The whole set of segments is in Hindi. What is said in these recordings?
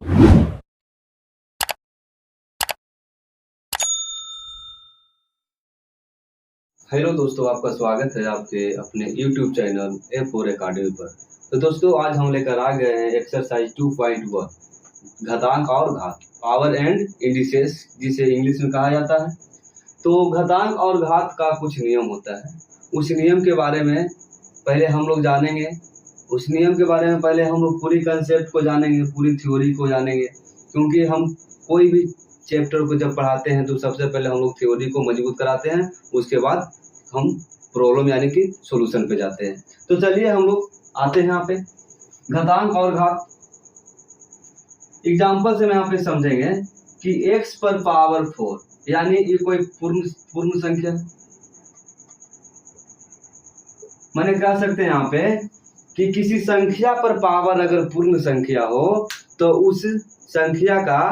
हेलो दोस्तों, आपका स्वागत है आपके अपने YouTube चैनल A4 अकेडमी पर। तो दोस्तों, आज हम लेकर आ गए हैं एक्सरसाइज 2.1 घातांक और घात, पावर एंड इंडिसेस, जिसे इंग्लिश में कहा जाता है। तो घातांक और घात का कुछ नियम होता है। उस नियम के बारे में पहले हम लोग जानेंगे। उस नियम के बारे में पहले हम लोग पूरी कंसेप्ट को जानेंगे, पूरी थ्योरी को जानेंगे, क्योंकि हम कोई भी चैप्टर को जब पढ़ाते हैं तो सबसे पहले हम लोग थ्योरी को मजबूत कराते हैं, उसके बाद हम प्रॉब्लम यानी कि सॉल्यूशन पे जाते हैं। तो चलिए हम लोग आते हैं यहाँ पे घातांक और घात। एग्जाम्पल से मैं यहाँ पे समझेंगे कि x पर पावर 4 यानी ये कोई पूर्ण संख्या, मैंने कह सकते हैं यहाँ पे कि किसी संख्या पर पावर अगर पूर्ण संख्या हो तो उस संख्या का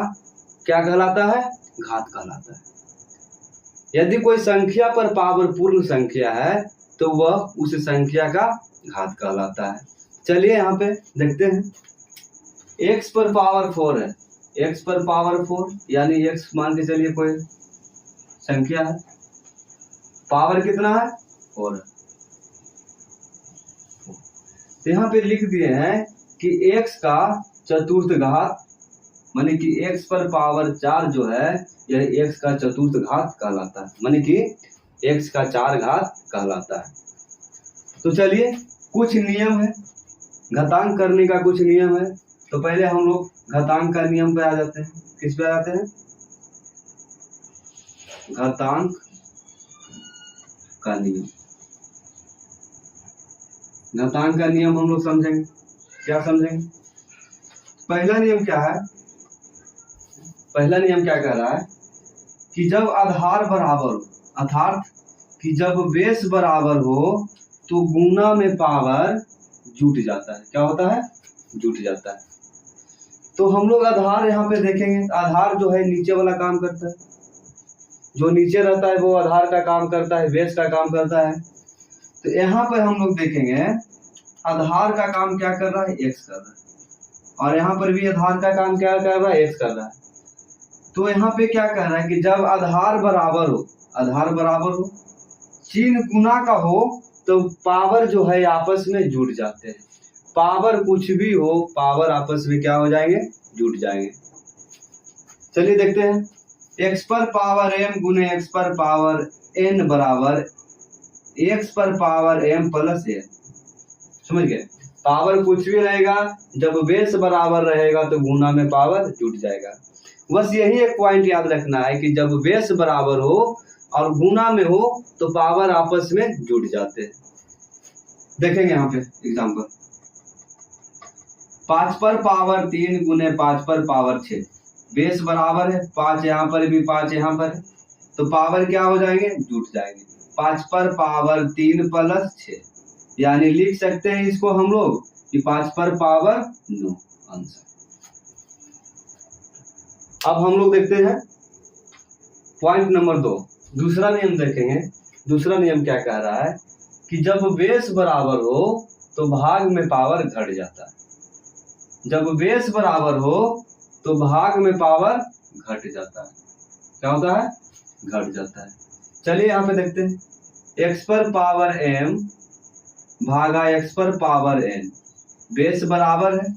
क्या कहलाता है? घात कहलाता है। यदि कोई संख्या पर पावर पूर्ण संख्या है तो वह उस संख्या का घात कहलाता है। चलिए यहाँ पे देखते हैं। x पर पावर 4 है, x पर पावर 4 यानी x मान के चलिए कोई संख्या है, पावर कितना है? 4 है। तो यहाँ पे लिख दिए हैं कि x का चतुर्थ घात, माने कि x पर पावर 4 जो है यह x का चतुर्थ घात कहलाता है, माने कि x का 4 घात कहलाता है। तो चलिए कुछ नियम है, घातांक करने का कुछ नियम है। तो पहले हम लोग घातांक का नियम पे आ जाते हैं। किस पे आ जाते हैं? घातांक का नियम। घातांक का नियम हम लोग समझेंगे। क्या समझेंगे? पहला नियम क्या है? पहला नियम क्या कह रहा है कि जब आधार बराबर हो, अर्थात कि जब बेस बराबर हो तो गुना में पावर जुट जाता है। क्या होता है? जुट जाता है। तो हम लोग आधार यहाँ पे देखेंगे। आधार जो है नीचे वाला काम करता है, जो नीचे रहता है वो आधार का काम करता है, बेस का काम करता है। तो यहाँ पर हम लोग देखेंगे आधार का काम क्या कर रहा है? एक्स कर रहा है, और यहाँ पर भी आधार का काम क्या कर रहा है? एक्स कर रहा है। तो यहाँ पे क्या कह रहा है कि जब आधार बराबर हो, आधार बराबर हो, चिन्ह गुना का हो तो पावर जो है आपस में जुड़ जाते हैं। पावर कुछ भी हो, पावर आपस में क्या हो जाएंगे? जुड़ जाएंगे। चलिए देखते हैं। x पर पावर m गुने x पर पावर n बराबर x पर पावर m प्लस n। समझ गए? पावर कुछ भी रहेगा, जब बेस बराबर रहेगा तो गुना में पावर जुट जाएगा। बस यही एक पॉइंट याद रखना है कि जब बेस बराबर हो और गुना में हो तो पावर आपस में जुड़ जाते हैं। देखेंगे यहाँ पे एग्जांपल। 5 पर पावर 3 गुने 5 पर पावर 6। बेस बराबर है, 5 यहाँ पर भी 5 यहाँ पर है, तो पावर क्या हो जाएंगे? जुट जाएंगे। 5 पर पावर 3 प्लस 6, यानी लिख सकते हैं इसको हम लोग कि 5 पर पावर 9 आंसर। अब हम लोग देखते हैं पॉइंट नंबर 2, दूसरा नियम देखेंगे। दूसरा नियम क्या कह रहा है कि जब बेस बराबर हो तो भाग में पावर घट जाता है। जब बेस बराबर हो तो भाग में पावर घट जाता है। क्या होता है? घट जाता है। चलिए यहाँ पे देखते हैं। x पर पावर m भागा x पर पावर n। बेस बराबर है,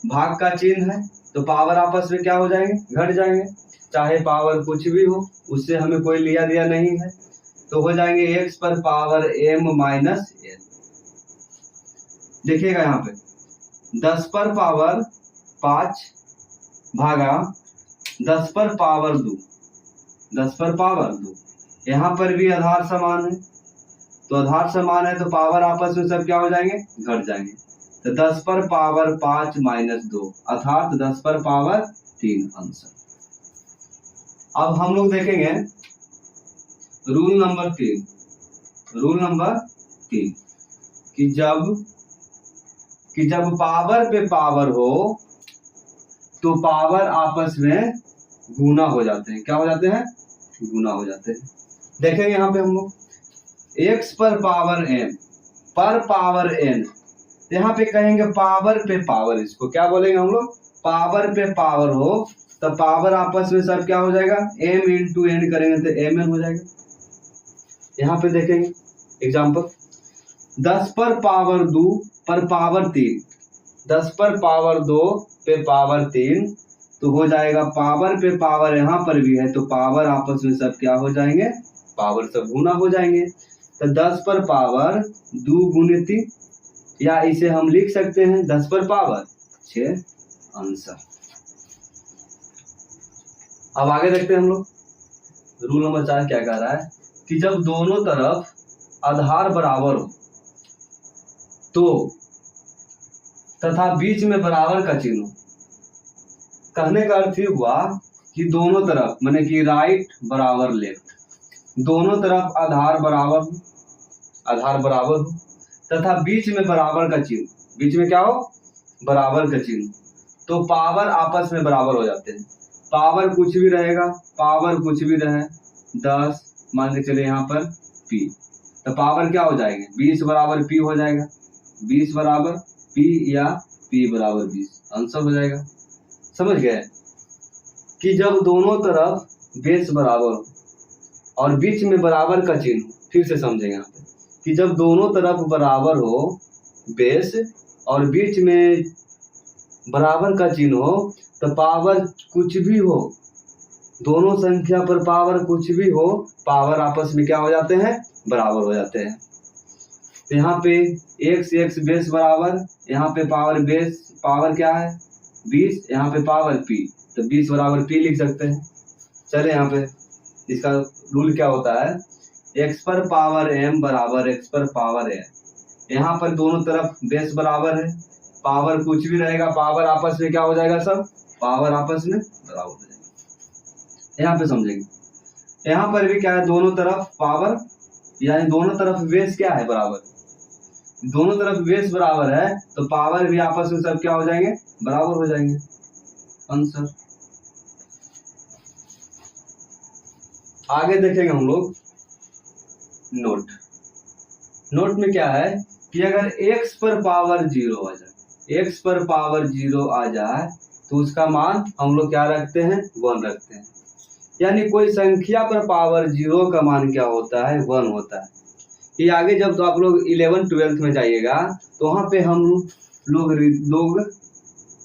भाग का चिन्ह है, तो पावर आपस में क्या हो जाएंगे? घट जाएंगे। चाहे पावर कुछ भी हो, उससे हमें कोई लिया दिया नहीं है। तो हो जाएंगे x पर पावर m माइनस n। देखिएगा यहाँ पे 10 पर पावर 5 भागा 10 पर पावर 2, 10 पर पावर 2। यहाँ पर भी आधार समान है, तो आधार समान है तो पावर आपस में सब क्या हो जाएंगे? घट जाएंगे। तो 10 पर पावर 5 माइनस 2 अर्थात 10 पर पावर 3 आंसर। अब हम लोग देखेंगे रूल नंबर 3। रूल नंबर 3 कि जब पावर पे पावर हो तो पावर आपस में गुना हो जाते हैं। क्या हो जाते हैं? गुना हो जाते हैं। देखेंगे यहाँ पे हम लोग x पर पावर m पर पावर n, यहाँ पे कहेंगे पावर पे पावर, इसको क्या बोलेंगे हम लोग? पावर पे पावर हो तो पावर आपस में सब क्या हो जाएगा, m इंटू एन करेंगे तो mn हो जाएगा। यहाँ पे देखेंगे एग्जाम्पल, 10 पर पावर 2 पर पावर 3, 10 पर पावर 2 पे पावर 3 तो हो जाएगा पावर पे पावर यहाँ पर भी है तो पावर आपस में सब क्या हो जाएंगे, पावर सब गुना हो जाएंगे। तो 10 पर पावर 2 गुने 3, या इसे हम लिख सकते हैं 10 पर पावर 6 आंसर। अब आगे देखते हैं हम लोग, रूल नंबर 4 क्या कह रहा है कि जब दोनों तरफ आधार बराबर हो तो तथा बीच में बराबर का चिन्ह हो। कहने का अर्थ ये हुआ कि दोनों तरफ माने कि राइट बराबर लेफ्ट, दोनों तरफ आधार बराबर हो तथा बीच में बराबर का चिन्ह, बीच में क्या हो, बराबर का चिन्ह, तो पावर आपस में बराबर हो जाते हैं। पावर कुछ भी रहेगा, पावर कुछ भी रहे, 10 मान के चले यहाँ पर p, तो पावर क्या हो जाएगी, 20 बराबर p हो जाएगा, 20 बराबर p या p बराबर 20 आंसर हो जाएगा। समझ गए कि जब दोनों तरफ बेस बराबर हो और बीच में बराबर का चिन्ह, फिर से समझेंगे यहाँ पे कि जब दोनों तरफ बराबर हो बेस और बीच में बराबर का चिन्ह हो तो पावर कुछ भी हो, दोनों संख्या पर पावर कुछ भी हो, पावर आपस में क्या हो जाते हैं, बराबर हो जाते हैं। तो यहाँ पे x बेस बराबर, यहाँ पे पावर बेस पावर क्या है 20, यहाँ पे पावर p, तो 20 बराबर p लिख सकते हैं। चले यहाँ पे इसका रूल क्या होता है, x पर पावर m बराबर x पर पावर n, यहाँ पर दोनों तरफ बेस बराबर है, पावर कुछ भी रहेगा, पावर आपस में क्या हो जाएगा, सब पावर आपस में बराबर हो जाएगा। यहाँ पे समझेंगे, यहाँ पर भी क्या है, दोनों तरफ पावर यानी दोनों तरफ बेस क्या है, बराबर, दोनों तरफ बेस बराबर है तो पावर भी आपस में सब क्या हो जाएंगे, बराबर हो जाएंगे आंसर। आगे देखेंगे हम लोग नोट में क्या है कि अगर x पर पावर 0 आ जाए, x पर पावर 0 आ जाए तो उसका मान हम लोग क्या रखते हैं, 1 रखते हैं। यानी कोई संख्या पर पावर 0 का मान क्या होता है, 1 होता है। ये आगे जब तो आप लोग 11th-12th में जाइएगा तो वहाँ पे हम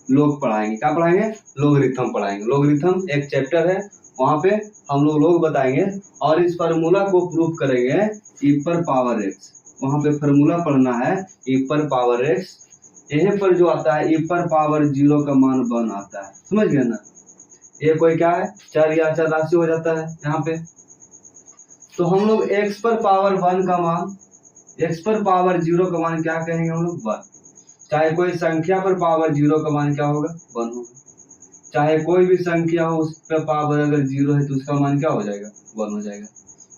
लोग पढ़ाएंगे, क्या पढ़ाएंगे, लोगरिथम पढ़ाएंगे। लोगरिथम एक चैप्टर है, वहाँ पे हम लोग बताएंगे और इस फार्मूला को प्रूफ करेंगे e पर पावर x, वहाँ पे फार्मूला पढ़ना है e पर पावर x, यहीं पर जो आता है e पर पावर 0 का मान 1 आता है। समझ गए ना, ये कोई क्या है, चर या अचर राशि हो जाता है यहाँ पे। तो हम लोग x पर पावर 1 का मान, x पर पावर 0 का मान क्या कहेंगे हम लोग, 1। चाहे कोई संख्या पर पावर 0 का मान क्या होगा, 1 होगा। चाहे कोई भी संख्या हो उस पर पावर अगर 0 है तो उसका मान क्या हो जाएगा, 1 हो जाएगा।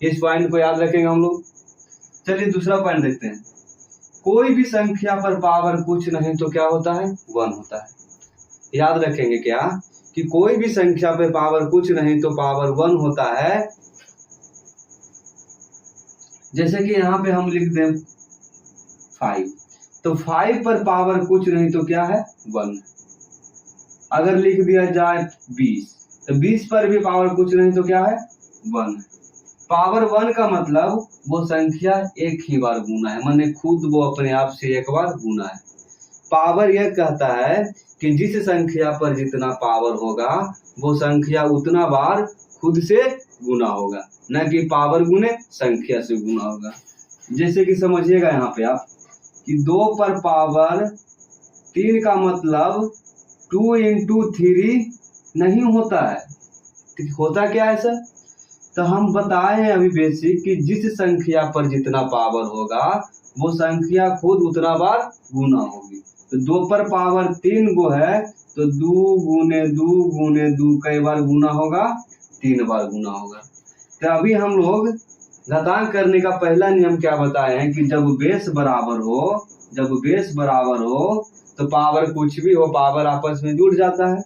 इस पॉइंट को याद रखेंगे हम लोग। चलिए दूसरा पॉइंट देखते हैं, कोई भी संख्या पर पावर कुछ नहीं तो क्या होता है, 1 होता है। याद रखेंगे क्या कि कोई भी संख्या पे पावर कुछ नहीं तो पावर 1 होता है। जैसे कि यहाँ पे हम लिख दें 5, तो 5 पर पावर कुछ नहीं तो क्या है, 1। अगर लिख दिया जाए 20, तो 20 पर भी पावर कुछ नहीं तो क्या है, 1। पावर 1 का मतलब वो संख्या एक ही बार गुना है, माने खुद वो अपने आप से एक बार गुना है। पावर यह कहता है कि जिस संख्या पर जितना पावर होगा वो संख्या उतना बार खुद से गुना होगा, न कि पावर गुने संख्या से गुना होगा। जैसे कि समझिएगा यहाँ पे आप कि 2 पर पावर 3 का मतलब 2 इंटू 3 नहीं होता है, होता क्या है सर, तो हम बताए हैं अभी बेसिक कि जिस संख्या पर जितना पावर होगा वो संख्या खुद उतना बार गुना होगी। तो 2 पर पावर 3 गो है तो 2 गुने 2 गुने 2 कई बार गुना होगा, 3 बार गुना होगा। तो अभी हम लोग घातांक करने का पहला नियम क्या बताए हैं कि जब बेस बराबर हो तो पावर कुछ भी हो, पावर आपस में जुड़ जाता है।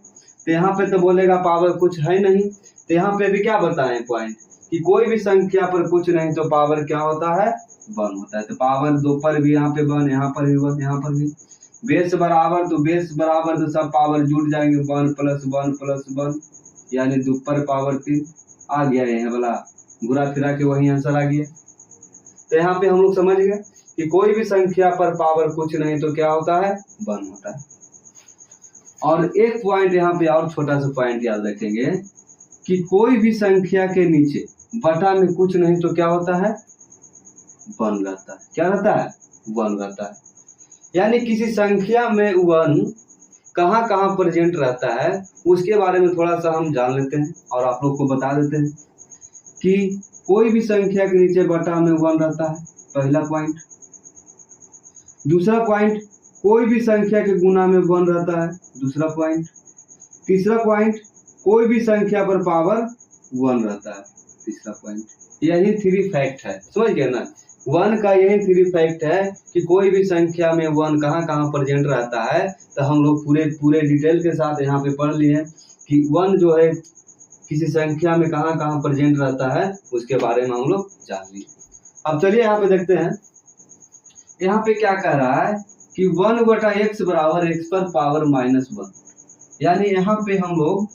तो यहाँ पे तो बोलेगा पावर कुछ है नहीं, तो यहाँ पे भी क्या बताए पॉइंट कि कोई भी संख्या पर कुछ नहीं तो पावर क्या होता है, 1 होता है। तो पावर 2 पर भी यहाँ पे 1, यहाँ पर भी 1, यहाँ पर भी। बेस बराबर तो बेस बराबर तो सब पावर जुड़ जाएंगे, 1 + 1 + 1 यानी 2 पर पावर 3 आ गया, यहाँ वाला घुरा फिरा के वही आंसर आ गया। तो यहाँ पे हम लोग समझ गए कि कोई भी संख्या पर पावर कुछ नहीं तो क्या होता है, 1 होता है। और एक पॉइंट यहाँ पे और छोटा सा पॉइंट याद रखेंगे कि कोई भी संख्या के नीचे बटा में कुछ नहीं तो क्या होता है, 1 रहता है। क्या रहता है, 1 रहता है। यानी किसी संख्या में 1 कहाँ कहाँ प्रेजेंट रहता है उसके बारे में थोड़ा सा हम जान लेते हैं और आप लोग को बता देते हैं कि कोई भी संख्या के नीचे बटा में 1 रहता है, पहला पॉइंट। दूसरा पॉइंट, कोई भी संख्या के गुना में 1 रहता है, दूसरा पॉइंट। तीसरा पॉइंट, कोई भी संख्या पर पावर 1 रहता है, तीसरा पॉइंट। यही 3 फैक्ट है, समझ गए ना। 1 का यही 3 फैक्ट है कि कोई भी संख्या में 1 कहाँ कहाँ प्रेजेंट रहता है। तो हम लोग पूरे डिटेल के साथ यहाँ पे पढ़ लिए कि 1 जो है किसी संख्या में कहाँ कहाँ प्रेजेंट रहता है उसके बारे में हम लोग जान लिए। अब चलिए यहाँ पे देखते हैं, यहाँ पे क्या कह रहा है कि 1/x बराबर x पर पावर -1। यानी यहाँ पे हम लोग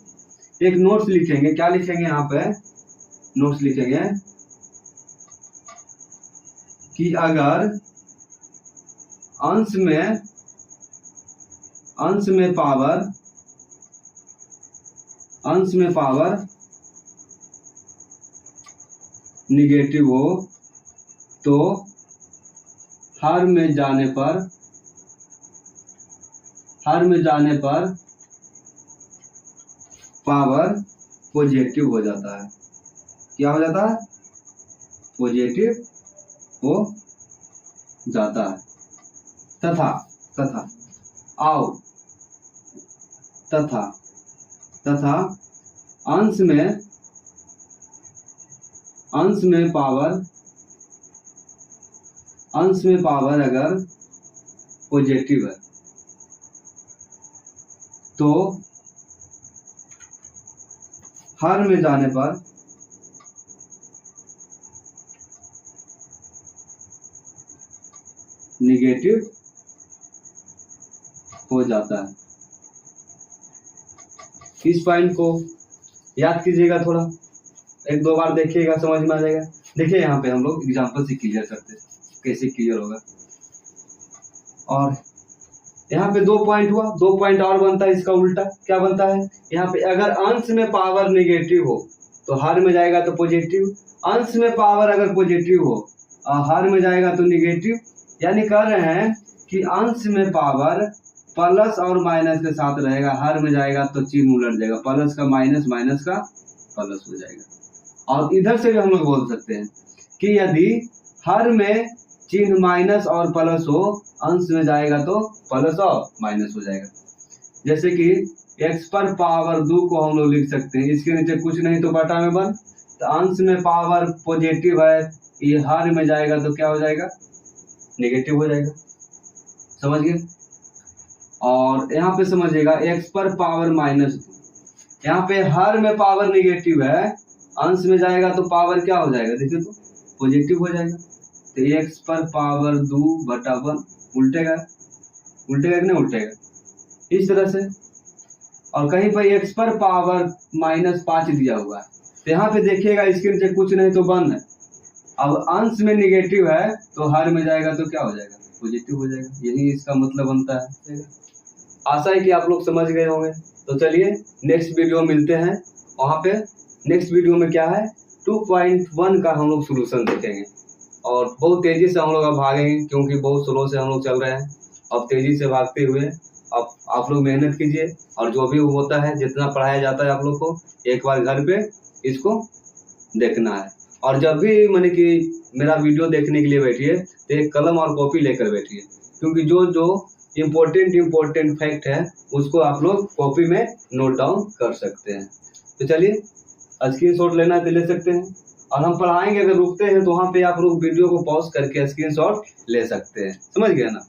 एक नोट्स लिखेंगे। क्या लिखेंगे, यहाँ पे नोट्स लिखेंगे कि अगर अंश में पावर निगेटिव हो तो हर में जाने पर पावर पॉजिटिव हो जाता है। क्या हो जाता है, पॉजिटिव हो जाता है। तथा अंश में पावर अगर पॉजिटिव है तो हर में जाने पर निगेटिव हो जाता है। इस पॉइंट को याद कीजिएगा, थोड़ा 1-2 बार देखिएगा, समझ में आ जाएगा। देखिए यहाँ पे हम लोग एग्जांपल से क्लियर करते हैं, कैसे क्लियर होगा। और यहाँ पे 2 पॉइंट हुआ, 2 पॉइंट और बनता है इसका उल्टा। क्या बनता है, यहाँ पे अगर अंश में पावर नेगेटिव हो तो हर में जाएगा तो पॉजिटिव, अंश में पावर अगर पॉजिटिव हो हर में जाएगा तो निगेटिव। यानी कह रहे हैं कि अंश में पावर प्लस और माइनस के साथ रहेगा, हर में जाएगा तो चिन्ह उलट जाएगा, प्लस का माइनस, माइनस का प्लस हो जाएगा। और इधर से भी हम लोग बोल सकते हैं कि यदि हर में चिन्ह माइनस और प्लस हो, अंश में जाएगा तो प्लस और माइनस हो जाएगा। जैसे कि x पर पावर 2 को हम लोग लिख सकते हैं, इसके नीचे कुछ नहीं तो बटा में 1। तो अंश में पावर पॉजिटिव है, ये हर में जाएगा तो क्या हो जाएगा, नेगेटिव हो जाएगा। समझ गए। और यहाँ पे समझिएगा x पर पावर -2, यहाँ पे हर में पावर नेगेटिव है, अंश में जाएगा तो पावर क्या हो जाएगा, देखिए तो पॉजिटिव हो जाएगा। तो x पर पावर 2/1 उल्टेगा कि नहीं उल्टेगा, इस तरह से। और कहीं पर x पर पावर -5 दिया हुआ है, तो यहाँ पे देखिएगा इसके नीचे कुछ नहीं तो 1 है। अब अंश में निगेटिव है तो हर में जाएगा तो क्या हो जाएगा, पॉजिटिव हो जाएगा। यही इसका मतलब बनता है। आशा है कि आप लोग समझ गए होंगे। तो चलिए नेक्स्ट वीडियो मिलते हैं। वहाँ पे नेक्स्ट वीडियो में क्या है, 2.1 का हम लोग सोल्यूशन देखेंगे। और बहुत तेजी से हम लोग अब भागेंगे क्योंकि बहुत स्लो से हम लोग चल रहे हैं। अब तेजी से भागते हुए अब आप लोग मेहनत कीजिए, और जो भी होता है, जितना पढ़ाया जाता है आप लोग को, एक बार घर पे इसको देखना है। और जब भी मैंने कि मेरा वीडियो देखने के लिए बैठिए तो एक कलम और कॉपी लेकर बैठिए, क्योंकि जो इम्पोर्टेंट फैक्ट है उसको आप लोग कॉपी में नोट डाउन कर सकते हैं। तो चलिए स्क्रीनशॉट लेना है तो ले सकते हैं, और हम पढ़ाएंगे। अगर रुकते हैं तो वहाँ पे आप लोग वीडियो को पॉज करके स्क्रीनशॉट ले सकते हैं। समझ गए ना।